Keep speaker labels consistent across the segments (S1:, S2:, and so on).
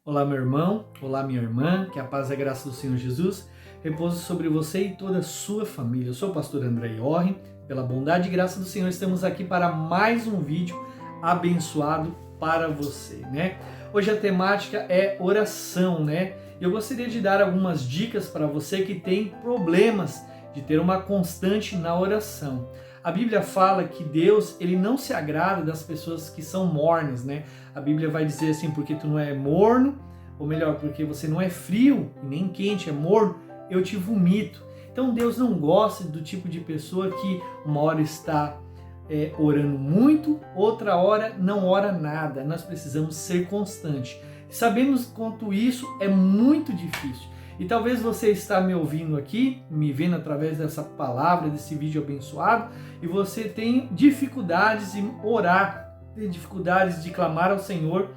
S1: Olá, meu irmão, olá, minha irmã, que a paz e a graça do Senhor Jesus repouse sobre você e toda a sua família. Eu sou o pastor André Iorri, pela bondade e graça do Senhor estamos aqui para mais um vídeo abençoado para você, né? Hoje a temática é oração, né? Eu gostaria de dar algumas dicas para você que tem problemas de ter uma constante na oração. A Bíblia fala que Deus, ele não se agrada das pessoas que são mornas, né? A Bíblia vai dizer assim, porque tu não é morno, ou melhor, porque você não é frio e nem quente, é morno, eu te vomito. Então Deus não gosta do tipo de pessoa que uma hora está orando muito, outra hora não ora nada. Nós precisamos ser constantes. Sabemos quanto isso é muito difícil. E talvez você está me ouvindo aqui, me vendo através dessa palavra, desse vídeo abençoado, e você tem dificuldades em orar, tem dificuldades de clamar ao Senhor,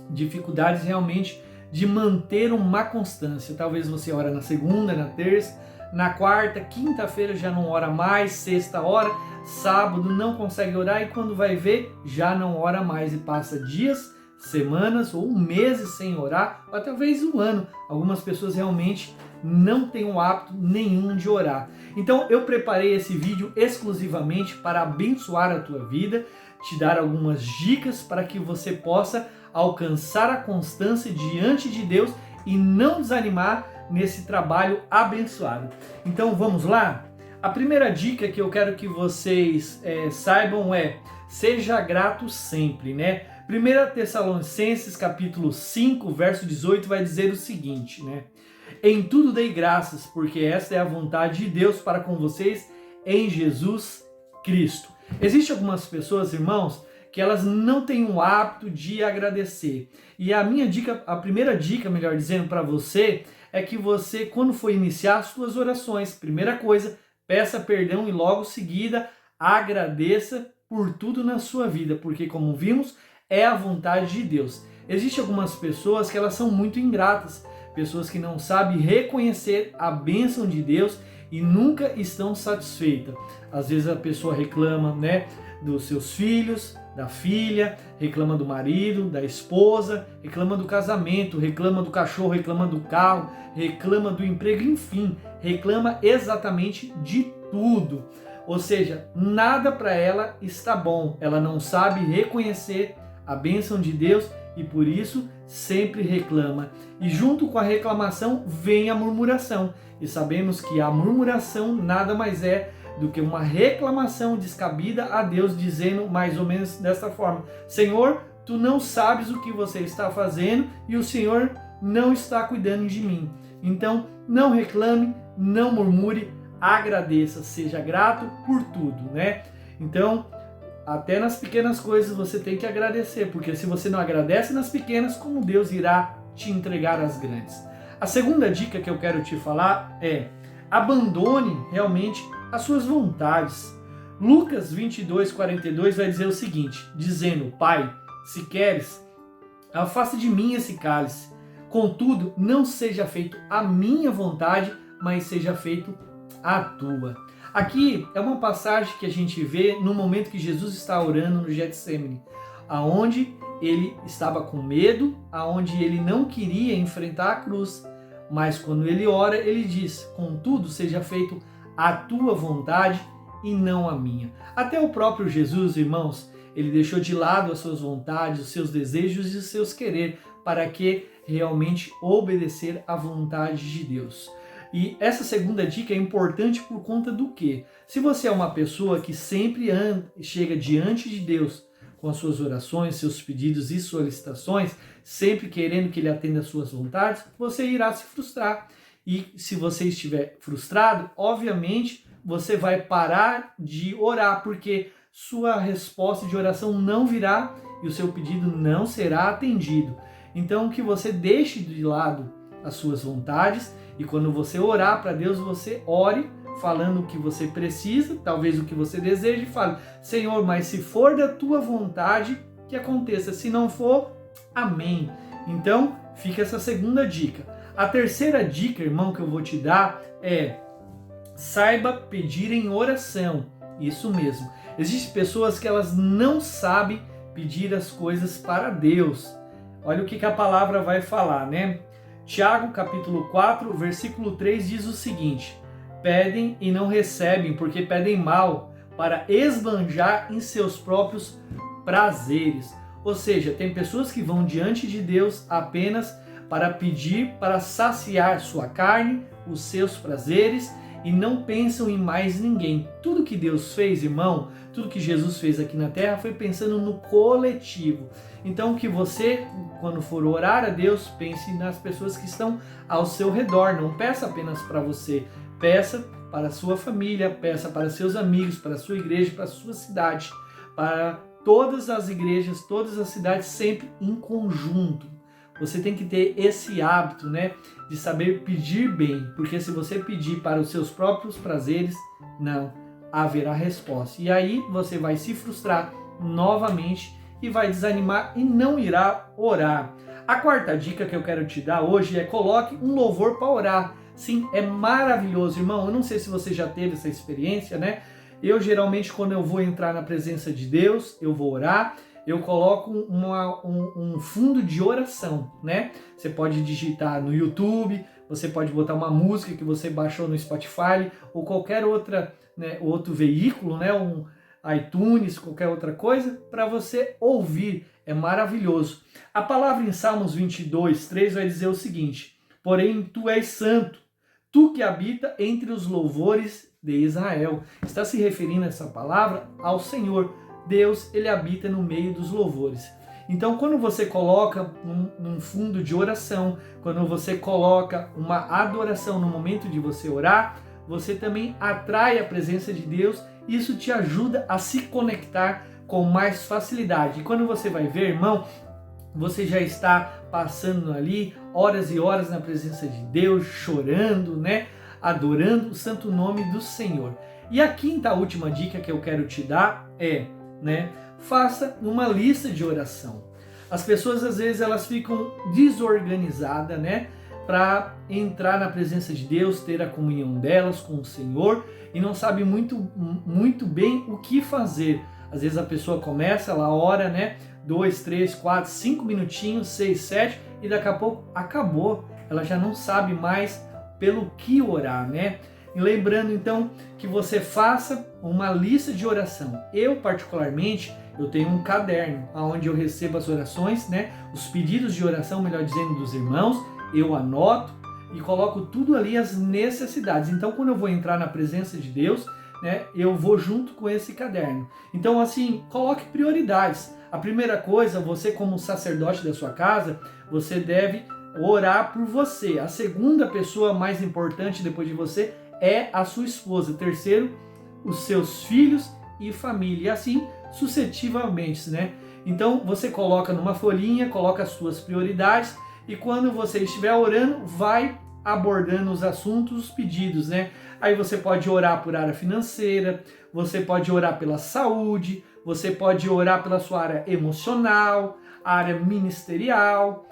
S1: dificuldades realmente de manter uma constância. Talvez você ora na segunda, na terça, na quarta, quinta-feira já não ora mais, sexta ora, sábado não consegue orar e quando vai ver já não ora mais e passa dias, semanas ou meses sem orar, ou talvez um ano. Algumas pessoas realmente não têm o hábito nenhum de orar. Então eu preparei esse vídeo exclusivamente para abençoar a tua vida, te dar algumas dicas para que você possa alcançar a constância diante de Deus e não desanimar nesse trabalho abençoado. Então vamos lá? A primeira dica que eu quero que vocês saibam é: seja grato sempre, né? 1 Tessalonicenses capítulo 5, verso 18 vai dizer o seguinte, né? Em tudo dei graças, porque esta é a vontade de Deus para com vocês em Jesus Cristo. Existem algumas pessoas, irmãos, que elas não têm o hábito de agradecer. E a minha dica, a primeira dica, melhor dizendo, para você, é que você, quando for iniciar as suas orações, primeira coisa, peça perdão e logo seguida agradeça por tudo na sua vida, porque como vimos, é a vontade de Deus. Existem algumas pessoas que elas são muito ingratas, pessoas que não sabem reconhecer a bênção de Deus e nunca estão satisfeitas. Às vezes a pessoa reclama, né, dos seus filhos, da filha, reclama do marido, da esposa, reclama do casamento, reclama do cachorro, reclama do carro, reclama do emprego, enfim, reclama exatamente de tudo. Ou seja, nada para ela está bom, ela não sabe reconhecer a bênção de Deus e por isso sempre reclama. E junto com a reclamação vem a murmuração. E sabemos que a murmuração nada mais é do que uma reclamação descabida a Deus, dizendo mais ou menos dessa forma: Senhor, tu não sabes o que você está fazendo e o Senhor não está cuidando de mim. Então não reclame, não murmure, agradeça, seja grato por tudo, né? Então, até nas pequenas coisas você tem que agradecer, porque se você não agradece nas pequenas, como Deus irá te entregar as grandes? A segunda dica que eu quero te falar é: abandone realmente as suas vontades. Lucas 22:42 vai dizer o seguinte, dizendo: Pai, se queres, afasta de mim esse cálice. Contudo, não seja feito a minha vontade, mas seja feito a tua. Aqui é uma passagem que a gente vê no momento que Jesus está orando no Getsêmani, aonde ele estava com medo, aonde ele não queria enfrentar a cruz, mas quando ele ora, ele diz: contudo, seja feito a tua vontade e não a minha. Até o próprio Jesus, irmãos, ele deixou de lado as suas vontades, os seus desejos e os seus querer, para que realmente obedecer à vontade de Deus. E essa segunda dica é importante por conta do quê? Se você é uma pessoa que sempre chega diante de Deus com as suas orações, seus pedidos e solicitações, sempre querendo que Ele atenda às suas vontades, você irá se frustrar. E se você estiver frustrado, obviamente você vai parar de orar, porque sua resposta de oração não virá e o seu pedido não será atendido. Então que você deixe de lado as suas vontades e quando você orar para Deus, você ore falando o que você precisa, talvez o que você deseja, e fale: Senhor, mas se for da tua vontade, que aconteça. Se não for, amém. Então, fica essa segunda dica. A terceira dica, irmão, que eu vou te dar é: saiba pedir em oração. Isso mesmo. Existem pessoas que elas não sabem pedir as coisas para Deus. Olha o que a palavra vai falar, né? Tiago, capítulo 4, versículo 3 diz o seguinte: pedem e não recebem, porque pedem mal, para esbanjar em seus próprios prazeres. Ou seja, tem pessoas que vão diante de Deus apenas para pedir, para saciar sua carne, os seus prazeres, e não pensam em mais ninguém. Tudo que Deus fez, irmão, tudo que Jesus fez aqui na terra foi pensando no coletivo. Então que você, quando for orar a Deus, pense nas pessoas que estão ao seu redor. Não peça apenas para você, peça para a sua família, peça para seus amigos, para a sua igreja, para a sua cidade, para todas as igrejas, todas as cidades, sempre em conjunto. Você tem que ter esse hábito, né, de saber pedir bem, porque se você pedir para os seus próprios prazeres, não haverá resposta. E aí você vai se frustrar novamente e vai desanimar e não irá orar. A quarta dica que eu quero te dar hoje é: coloque um louvor para orar. Sim, é maravilhoso, irmão. Eu não sei se você já teve essa experiência, né? Eu geralmente, quando eu vou entrar na presença de Deus, eu vou orar, eu coloco um fundo de oração, né? Você pode digitar no YouTube, você pode botar uma música que você baixou no Spotify ou qualquer outra, né, outro veículo, né? Um iTunes, qualquer outra coisa, para você ouvir. É maravilhoso. A palavra em Salmos 22, 3 vai dizer o seguinte: porém, tu és santo, tu que habita entre os louvores de Israel. Está se referindo essa palavra ao Senhor. Deus, ele habita no meio dos louvores. Então, quando você coloca um fundo de oração, quando você coloca uma adoração no momento de você orar, você também atrai a presença de Deus. Isso te ajuda a se conectar com mais facilidade. E quando você vai ver, irmão, você já está passando ali horas e horas na presença de Deus, chorando, né? Adorando o santo nome do Senhor. E a quinta, última dica que eu quero te dar é, né? Faça uma lista de oração. As pessoas às vezes elas ficam desorganizadas, né? Para entrar na presença de Deus, ter a comunhão delas com o Senhor e não sabe muito bem o que fazer. Às vezes a pessoa começa, ela ora, né? 2, 3, 4, 5 minutinhos, 6, 7 e daqui a pouco acabou. Ela já não sabe mais pelo que orar, né? E lembrando então que você faça uma lista de oração. Eu particularmente, eu tenho um caderno onde eu recebo as orações, né? Os pedidos de oração, melhor dizendo, dos irmãos. Eu anoto e coloco tudo ali, as necessidades. Então quando eu vou entrar na presença de Deus, né, eu vou junto com esse caderno. Então assim, coloque prioridades. A primeira coisa, você como sacerdote da sua casa, você deve orar por você. A segunda pessoa mais importante depois de você é a sua esposa. Terceiro, os seus filhos e família. E assim sucessivamente, né? Então você coloca numa folhinha, coloca as suas prioridades e quando você estiver orando, vai abordando os assuntos, os pedidos, né? Aí você pode orar por área financeira, você pode orar pela saúde, você pode orar pela sua área emocional, área ministerial,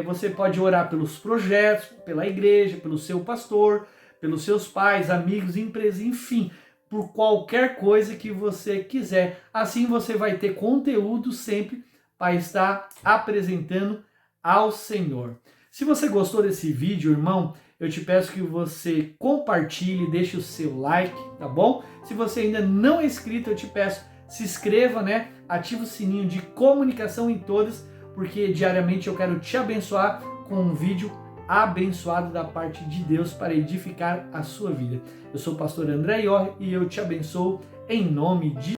S1: você pode orar pelos projetos, pela igreja, pelo seu pastor, pelos seus pais, amigos, empresas, enfim, por qualquer coisa que você quiser. Assim você vai ter conteúdo sempre para estar apresentando ao Senhor. Se você gostou desse vídeo, irmão, eu te peço que você compartilhe, deixe o seu like, tá bom? Se você ainda não é inscrito, eu te peço, se inscreva, né? Ative o sininho de comunicação em todas, porque diariamente eu quero te abençoar com um vídeo abençoado da parte de Deus para edificar a sua vida. Eu sou o pastor André Iorri e eu te abençoo em nome de